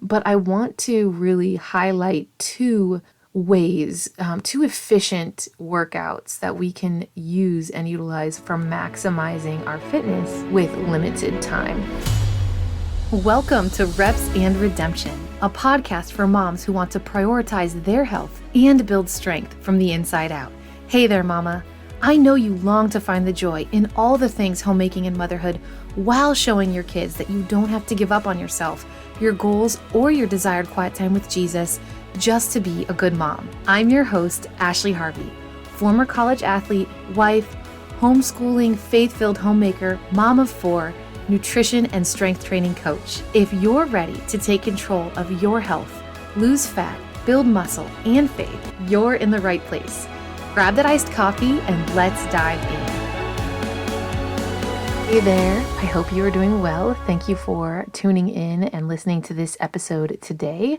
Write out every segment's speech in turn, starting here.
but I want to really highlight two ways, two efficient workouts that we can use and utilize for maximizing our fitness with limited time. Welcome to Reps and Redemption, a podcast for moms who want to prioritize their health and build strength from the inside out. Hey there, mama. I know you long to find the joy in all the things homemaking and motherhood while showing your kids that you don't have to give up on yourself, your goals, or your desired quiet time with Jesus just to be a good mom. I'm your host, Ashley Harvey, former college athlete, wife, homeschooling, faith-filled homemaker, mom of 4, nutrition and strength training coach. If you're ready to take control of your health, lose fat, build muscle, and faith, you're in the right place. Grab that iced coffee and let's dive in. Hey there, I hope you are doing well. Thank you for tuning in and listening to this episode today.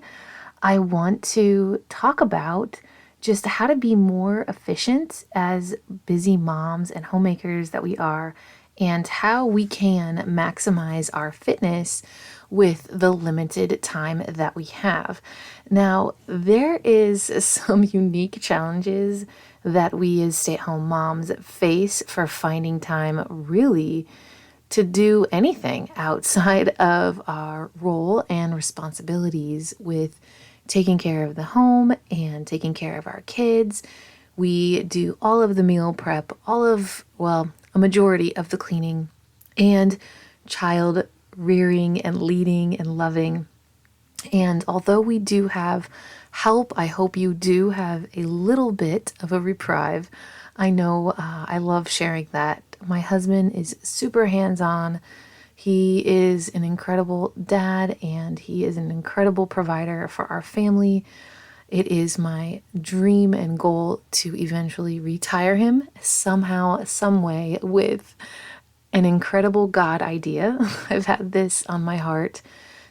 I want to talk about just how to be more efficient as busy moms and homemakers that we are, and how we can maximize our fitness with the limited time that we have. Now, there is some unique challenges that we as stay-at-home moms face for finding time really to do anything outside of our role and responsibilities with taking care of the home and taking care of our kids. We do all of the meal prep, a majority of the cleaning and child rearing and leading and loving. And although we do have help, I hope you do have a little bit of a reprieve. I know I love sharing that. My husband is super hands-on. He is an incredible dad and he is an incredible provider for our family. It is my dream and goal to eventually retire him somehow, some way, with an incredible God idea. I've had this on my heart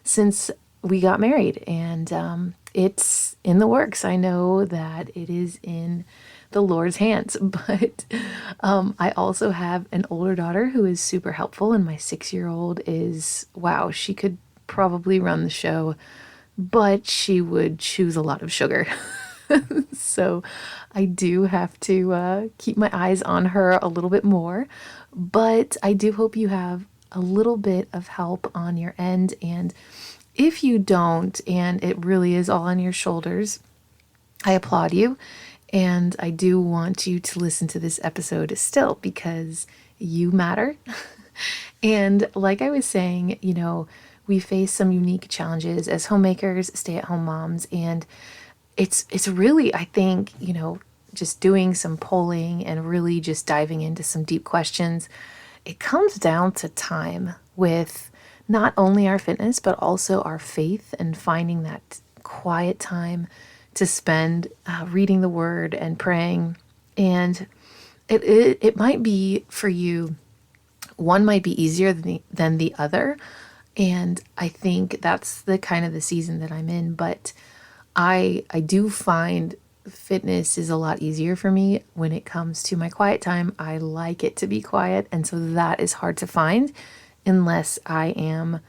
since we got married, and it's in the works. I know that it is in the Lord's hands, but I also have an older daughter who is super helpful, and my 6-year-old is, wow, she could probably run the show, but she would choose a lot of sugar. So I do have to keep my eyes on her a little bit more, but I do hope you have a little bit of help on your end. And if you don't, and it really is all on your shoulders, I applaud you. And I do want you to listen to this episode still because you matter. And like I was saying, we face some unique challenges as homemakers, stay-at-home moms, and it's really, I think, just doing some polling and really just diving into some deep questions. It comes down to time with not only our fitness, but also our faith, and finding that quiet time to spend reading the word and praying. And it might be for you, one might be easier than the other. And I think that's the kind of the season that I'm in. But I do find fitness is a lot easier for me when it comes to my quiet time. I like it to be quiet. And so that is hard to find unless I am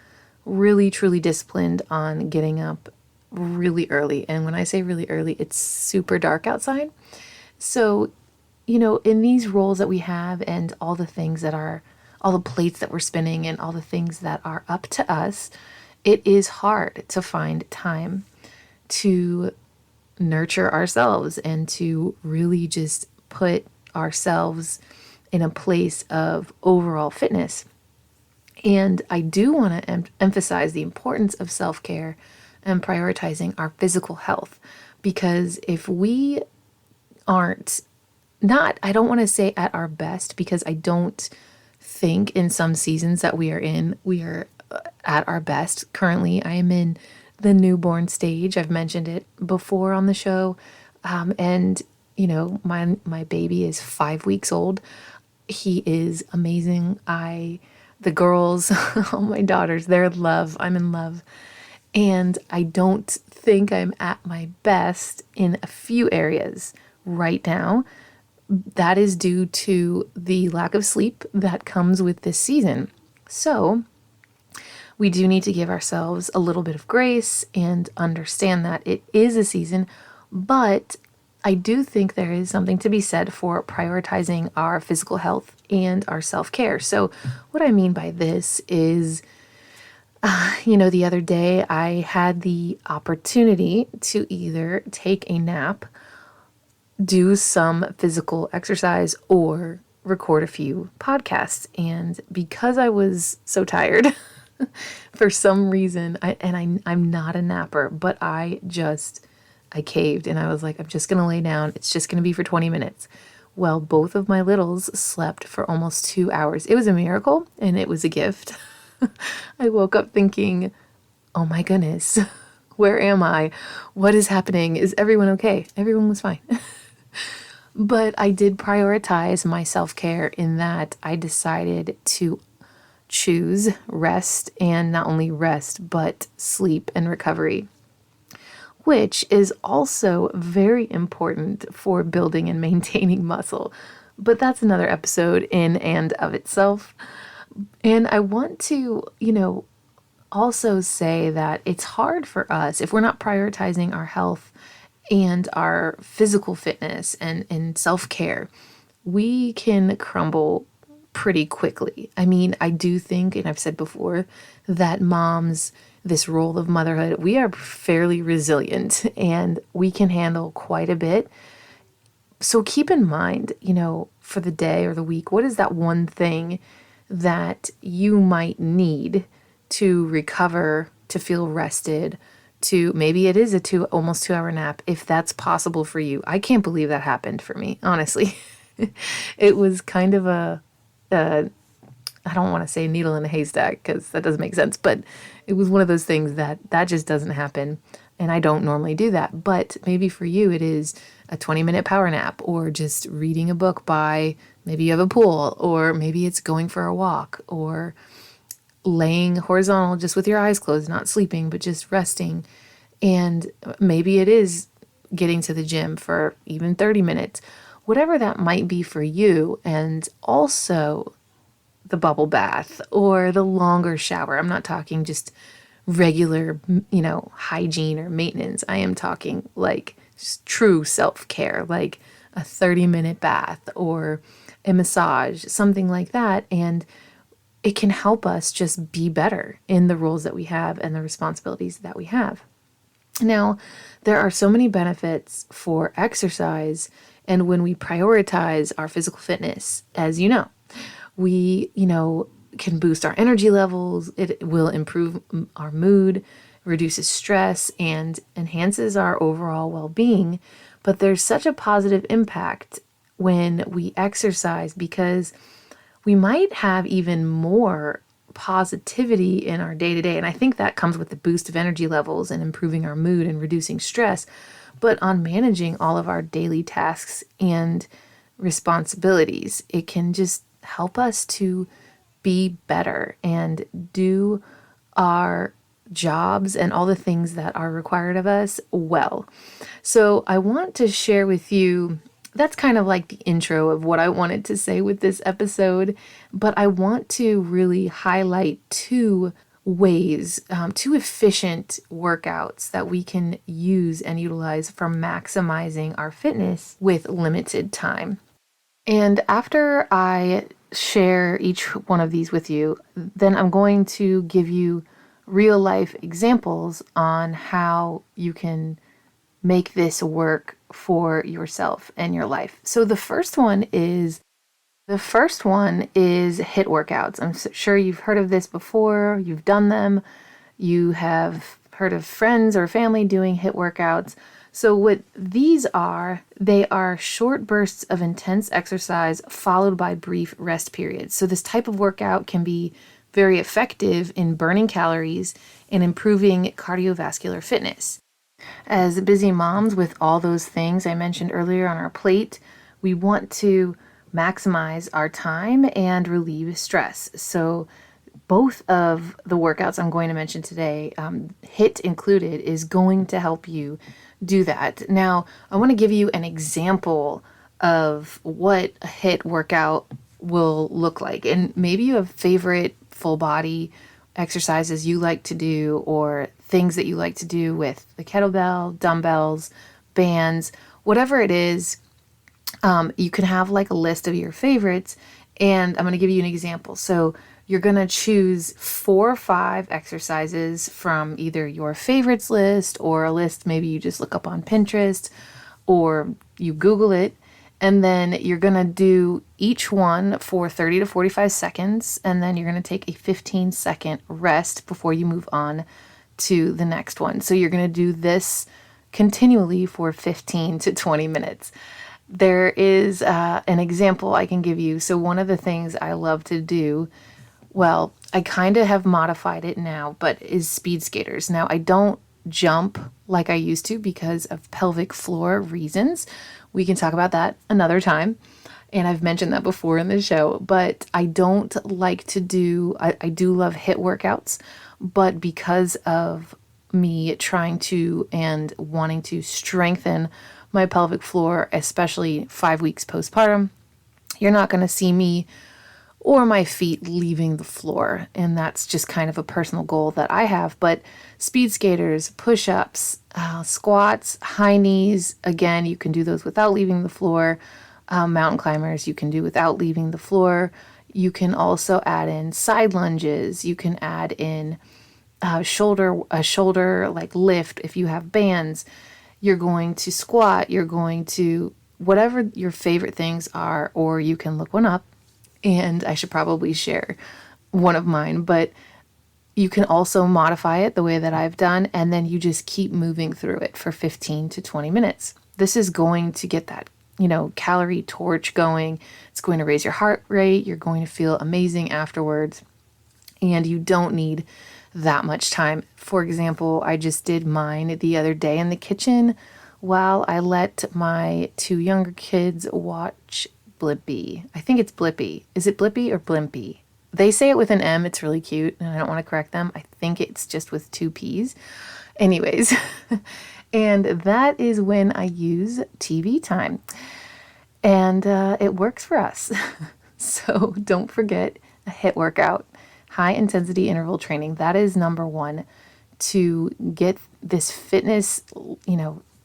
really, truly disciplined on getting up really early. And when I say really early, it's super dark outside. So, in these roles that we have and all the things that are, all the plates that we're spinning and all the things that are up to us, it is hard to find time to nurture ourselves and to really just put ourselves in a place of overall fitness. And I do want to emphasize the importance of self-care and prioritizing our physical health, because if we aren't, I don't want to say at our best, because I don't think in some seasons that we are at our best. Currently, I am in the newborn stage. I've mentioned it before on the show. And my baby is 5 weeks old. He is amazing. The girls, all my daughters, they're in love. I'm in love. And I don't think I'm at my best in a few areas right now. That is due to the lack of sleep that comes with this season. So we do need to give ourselves a little bit of grace and understand that it is a season, but I do think there is something to be said for prioritizing our physical health and our self-care. So what I mean by this is, the other day I had the opportunity to either take a nap, do some physical exercise, or record a few podcasts. And because I was so tired, for some reason, I'm not a napper, but I caved and I was like, I'm just going to lay down. It's just going to be for 20 minutes. Well, both of my littles slept for almost 2 hours. It was a miracle and it was a gift. I woke up thinking, oh my goodness, where am I? What is happening? Is everyone okay? Everyone was fine. But I did prioritize my self-care in that I decided to choose rest, and not only rest, but sleep and recovery, which is also very important for building and maintaining muscle. But that's another episode in and of itself. And I want to, also say that it's hard for us if we're not prioritizing our health and our physical fitness and self-care. We can crumble pretty quickly. I mean, I do think, and I've said before, that moms, this role of motherhood, we are fairly resilient and we can handle quite a bit. So keep in mind, for the day or the week, what is that one thing that you might need to recover, to feel rested, to maybe it is a almost 2 hour nap, if that's possible for you. I can't believe that happened for me, honestly. It was kind of I don't want to say needle in a haystack because that doesn't make sense, but it was one of those things that just doesn't happen. And I don't normally do that. But maybe for you, it is a 20-minute power nap, or just reading a book maybe you have a pool, or maybe it's going for a walk, or laying horizontal just with your eyes closed, not sleeping, but just resting. And maybe it is getting to the gym for even 30 minutes, whatever that might be for you. And also the bubble bath or the longer shower. I'm not talking just regular, hygiene or maintenance. I am talking like just true self-care, like a 30-minute bath or a massage, something like that. And it can help us just be better in the roles that we have and the responsibilities that we have. Now, there are so many benefits for exercise, and when we prioritize our physical fitness, as you know, we, can boost our energy levels. It will improve our mood, reduces stress, and enhances our overall well-being. But there's such a positive impact when we exercise, because we might have even more positivity in our day-to-day. And I think that comes with the boost of energy levels and improving our mood and reducing stress. But on managing all of our daily tasks and responsibilities, it can just help us to be better and do our jobs and all the things that are required of us well. So I want to share with you, that's kind of like the intro of what I wanted to say with this episode, but I want to really highlight two ways, two efficient workouts that we can use and utilize for maximizing our fitness with limited time. And after I share each one of these with you, then I'm going to give you real life examples on how you can make this work for yourself and your life. So the first one is HIIT workouts. I'm sure you've heard of this before. You've done them. You have heard of friends or family doing HIIT workouts. So what these are, they are short bursts of intense exercise followed by brief rest periods. So this type of workout can be very effective in burning calories and improving cardiovascular fitness. As busy moms with all those things I mentioned earlier on our plate, we want to maximize our time and relieve stress. So both of the workouts I'm going to mention today, HIIT included, is going to help you do that. Now, I want to give you an example of what a HIIT workout will look like. And maybe you have favorite full body exercises you like to do or things that you like to do with the kettlebell, dumbbells, bands, whatever it is. You can have like a list of your favorites, and I'm going to give you an example. So you're going to choose 4 or 5 exercises from either your favorites list or a list maybe you just look up on Pinterest or you Google it. And then you're going to do each one for 30 to 45 seconds. And then you're going to take a 15-second rest before you move on to the next one. So you're going to do this continually for 15 to 20 minutes. There is an example I can give you. So one of the things I love to do, well, I kind of have modified it now, but is speed skaters. Now, I don't jump like I used to because of pelvic floor reasons. We can talk about that another time. And I've mentioned that before in the show, but I don't like to do, I do love HIIT workouts, but because of me trying to and wanting to strengthen my pelvic floor, especially 5 weeks postpartum, you're not going to see me or my feet leaving the floor. And that's just kind of a personal goal that I have. But speed skaters, push-ups, squats, high knees, again, you can do those without leaving the floor. Mountain climbers, you can do without leaving the floor. You can also add in side lunges. You can add in a shoulder like lift if you have bands. You're going to squat. You're going to whatever your favorite things are, or you can look one up. And I should probably share one of mine, but you can also modify it the way that I've done, and then you just keep moving through it for 15 to 20 minutes. This is going to get that, calorie torch going. It's going to raise your heart rate. You're going to feel amazing afterwards, and you don't need that much time. For example, I just did mine the other day in the kitchen while I let my 2 younger kids watch Blippi. I think it's Blippi. Is it Blippi or Blimpy? They say it with an M. It's really cute, and I don't want to correct them. I think it's just with 2 P's. Anyways, and that is when I use TV time. And it works for us. So don't forget a HIIT workout, high intensity interval training. That is number 1 to get this fitness,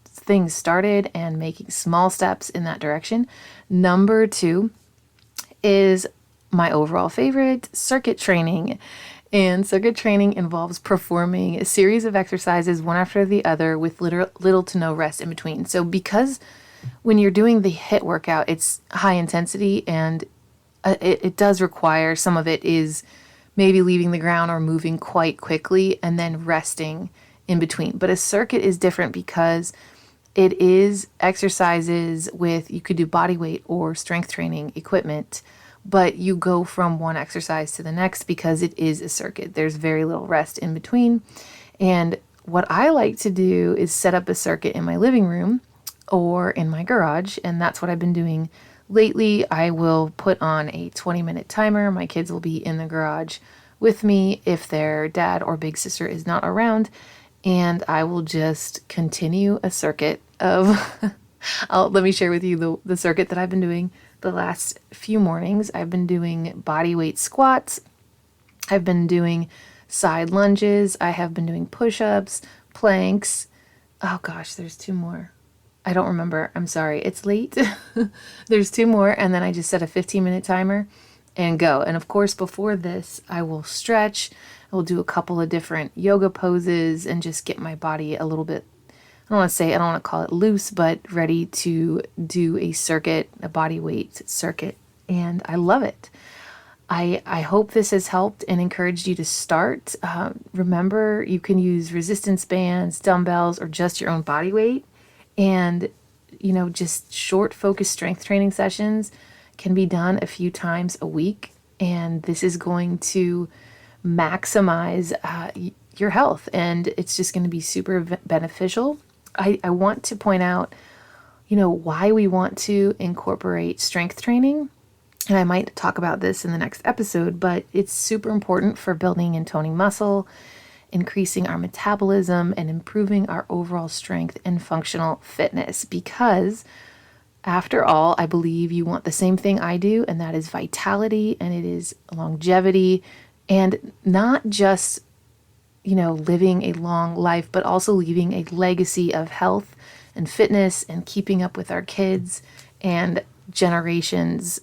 things started and making small steps in that direction. Number 2 is my overall favorite, circuit training. And circuit training involves performing a series of exercises one after the other with little to no rest in between. So because when you're doing the HIIT workout, it's high intensity, and it does require, some of it is maybe leaving the ground or moving quite quickly and then resting in between. But a circuit is different because it is exercises with, you could do body weight or strength training equipment, but you go from one exercise to the next because it is a circuit. There's very little rest in between. And what I like to do is set up a circuit in my living room or in my garage, and that's what I've been doing lately. I will put on a 20-minute timer. My kids will be in the garage with me if their dad or big sister is not around, and I will just continue a circuit of, let me share with you the circuit that I've been doing the last few mornings. I've been doing body weight squats. I've been doing side lunges. I have been doing push-ups, planks. Oh gosh, there's 2 more. I don't remember. I'm sorry. It's late. There's 2 more. And then I just set a 15-minute timer and go. And of course, before this, I will stretch. I will do a couple of different yoga poses and just get my body a little bit, I don't want to call it loose, but ready to do a circuit, a body weight circuit. And I love it. I hope this has helped and encouraged you to start. Remember, you can use resistance bands, dumbbells, or just your own body weight. And, just short focused strength training sessions can be done a few times a week. And this is going to maximize your health. And it's just going to be super beneficial. I want to point out, why we want to incorporate strength training. And I might talk about this in the next episode, but it's super important for building and toning muscle, increasing our metabolism, and improving our overall strength and functional fitness. Because after all, I believe you want the same thing I do, and that is vitality, and it is longevity, and not just, living a long life, but also leaving a legacy of health and fitness and keeping up with our kids and generations,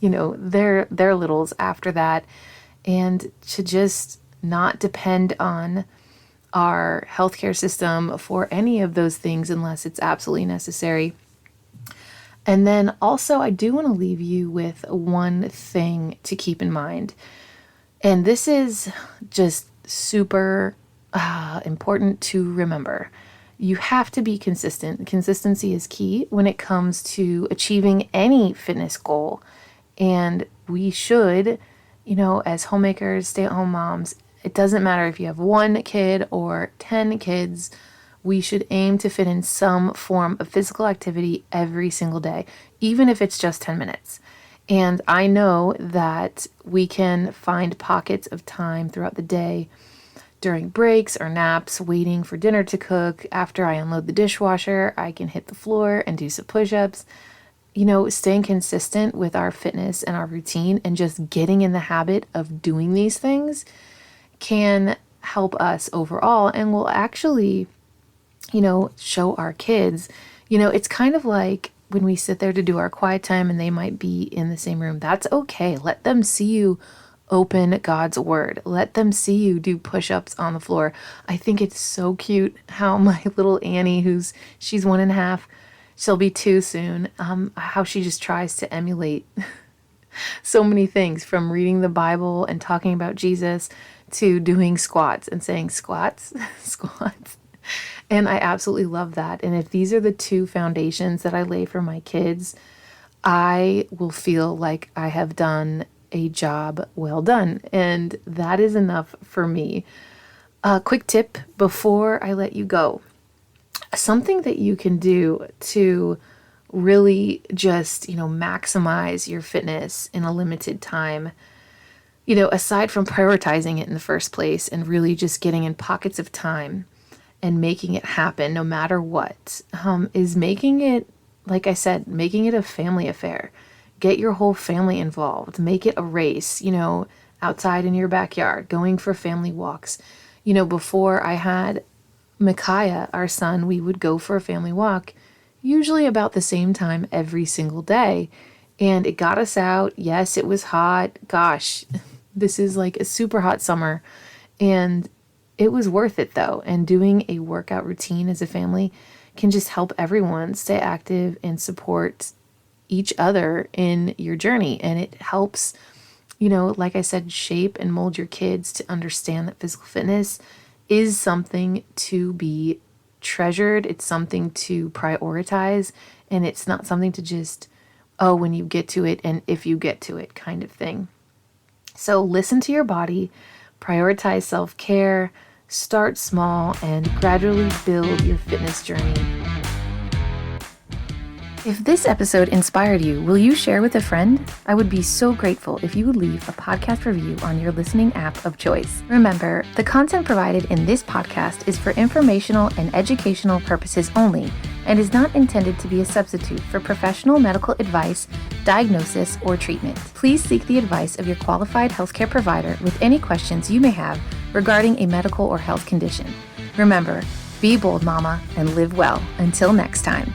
their littles after that, and to just not depend on our healthcare system for any of those things unless it's absolutely necessary. And then also, I do want to leave you with one thing to keep in mind. And this is just super important to remember. You have to be consistent. Consistency is key when it comes to achieving any fitness goal. And we should, as homemakers, stay-at-home moms, it doesn't matter if you have 1 kid or 10 kids, we should aim to fit in some form of physical activity every single day, even if it's just 10 minutes. And I know that we can find pockets of time throughout the day during breaks or naps, waiting for dinner to cook. After I unload the dishwasher, I can hit the floor and do some push-ups. Staying consistent with our fitness and our routine and just getting in the habit of doing these things can help us overall and will actually, show our kids. It's kind of like when we sit there to do our quiet time and they might be in the same room. That's okay. Let them see you open God's word. Let them see you do push-ups on the floor. I think it's so cute how my little Annie, she's 1.5, she'll be 2 soon, how she just tries to emulate so many things, from reading the Bible and talking about Jesus to doing squats and saying squats, squats. And I absolutely love that. And if these are the 2 foundations that I lay for my kids, I will feel like I have done a job well done. And that is enough for me. A quick tip before I let you go. Something that you can do to really just, maximize your fitness in a limited time, aside from prioritizing it in the first place and really just getting in pockets of time and making it happen no matter what, is making it, like I said, making it a family affair. Get your whole family involved. Make it a race, outside in your backyard, going for family walks. Before I had Micaiah, our son, we would go for a family walk, usually about the same time every single day. And it got us out. Yes, it was hot. Gosh, this is like a super hot summer. And it was worth it though. And doing a workout routine as a family can just help everyone stay active and support each other in your journey. And it helps, like I said, shape and mold your kids to understand that physical fitness is something to be treasured. It's something to prioritize. And it's not something to just, when you get to it and if you get to it kind of thing. So listen to your body, prioritize self-care, start small, and gradually build your fitness journey. If this episode inspired you, will you share with a friend? I would be so grateful if you would leave a podcast review on your listening app of choice. Remember, the content provided in this podcast is for informational and educational purposes only and is not intended to be a substitute for professional medical advice, diagnosis, or treatment. Please seek the advice of your qualified healthcare provider with any questions you may have regarding a medical or health condition. Remember, be bold, mama, and live well. Until next time.